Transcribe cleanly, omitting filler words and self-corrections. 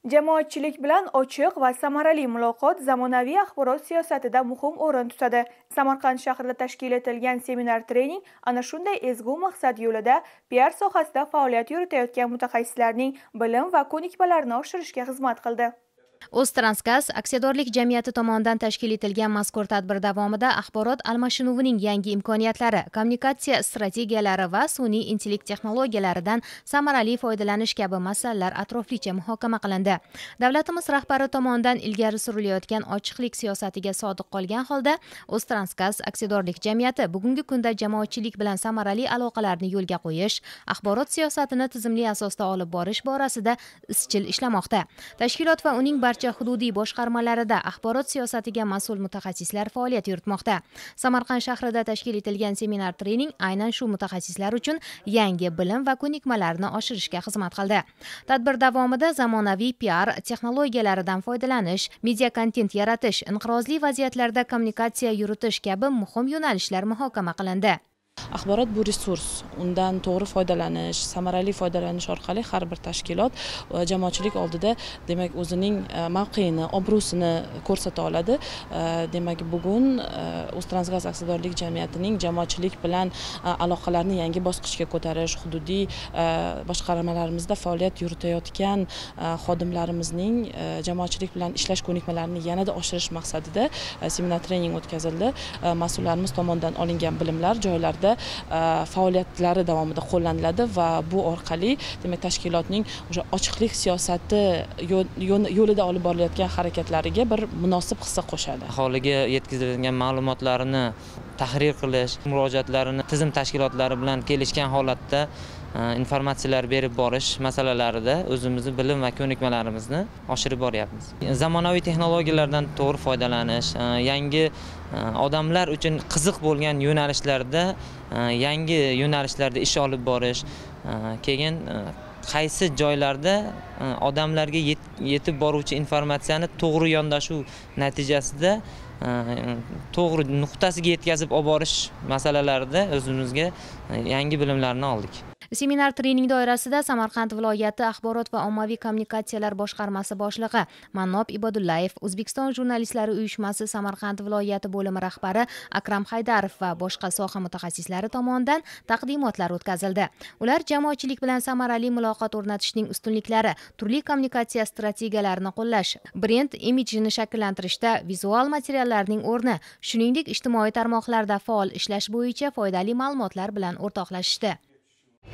Jamoatchilik bilan ochiq va samarali muloqot zamonaviy axborot siyosatida muhim o'rin tutadi. Samarqand shahrida tashkil etilgan seminar-trening ana shunday ezgu maqsad yo'lida PR sohasida faoliyat yuritayotgan mutaxassislarning bilim va ko'nikmalarini oshirishga xizmat qildi. O'ztransgaz aksiyadorlik jamiyati tomonidan tashkil etilgan mazkur tadbir davomida axborot almashinuvining yangi imkoniyatlari, kommunikatsiya strategiyalari va sun'iy intellekt texnologiyalaridan samarali foydalanish kabi masalalar atroflicha muhokama qilindi. Davlatimiz rahbari tomonidan ilgari surilayotgan ochiqlik siyosatiga sodiq qolgan holda, O'ztransgaz aksiyadorlik jamiyati bugungi kunda jamoatchilik bilan samarali aloqalarni yo'lga qo'yish, axborot siyosatini tizimli asosda olib borish borasida izchil ishlamoqda. Tashkilot va uning barcha hududiy boshqarmalarida axborot siyosatiga mas'ul mutaxassislar faoliyat yuritmoqda. Samarqand shahrida tashkil etilgan seminar-trening aynan shu mutaxassislar uchun yangi bilim va ko'nikmalarni oshirishga xizmat qildi. Tadbir davomida zamonaviy PR texnologiyalaridan foydalanish, media kontent yaratish, inqirozli vaziyatlarda kommunikatsiya yuritish kabi muhim yo'nalishlar muhokama qilindi. Axborot bu resurs, undan to'g'ri foydalanish, samarali foydalanish orqali har bir tashkilot jamoatchilik oldida demak o'zining mavqeini, obro'sini ko'rsata oladi. Demak, bugun O'ztransgaz aksiyadorlik jamiyatining jamoatchilik bilan aloqalarni yangi bosqichga ko'tarish, hududiy boshqarmalarimizda faoliyat yuritayotgan xodimlarimizning jamoatchilik bilan ishlash ko'nikmalarini yanada oshirish maqsadida seminar-trening o'tkazildi. Mas'ullarimiz tomonidan olingan bilimlar joylarda faoliyatlari davomida qo'llaniladi va bu orqali demak tashkilotning o'sha ochiqlik siyosati yo'lida olib borilayotgan harakatlariga bir munosib hissa qo'shadi. Aholiga yetkazilgan ma'lumotlarni tahrir qilish, murojaatlarini tizim tashkilotlari bilan kelishgan holatda informatsiyalar berib borish masalalarida o'zimizni bilim va ko'nikmalarimizni oshirib boryapmiz. Zamonaviy texnologiyalardan to'g'ri foydalanish, yangi odamlar uchun qiziq bo'lgan yo'nalishlarda yangi yo'nalishlarda ish olib borish, keyin qaysi joylarda odamlarga yetib boruvchi informatsiyani to'g'ri yondashuv natijasida to'g'ri nuqtasiga yetkazib olib borish masalalarida o'zimizga yangi bilimlarni oldik. Seminar-trening doirasida Samarqand viloyati axborot va ommaviy kommunikatsiyalar boshqarmasi boshlig'i Mannob Ibodullayev, O'zbekiston jurnalistlari uyushmasi Samarqand viloyati bo'limi rahbari Akram Haydarov va boshqa soha mutaxassislari tomonidan taqdimotlar o'tkazildi. Ular jamoatchilik bilan samarali muloqot o'rnatishning ustunliklari, turli kommunikatsiya strategiyalarini qo'llash, brend imijini shakllantirishda vizual materiallarning o'rni, shuningdek ijtimoiy tarmoqlarda faol ishlash bo'yicha foydali ma'lumotlar bilan o'rtoqlashishdi.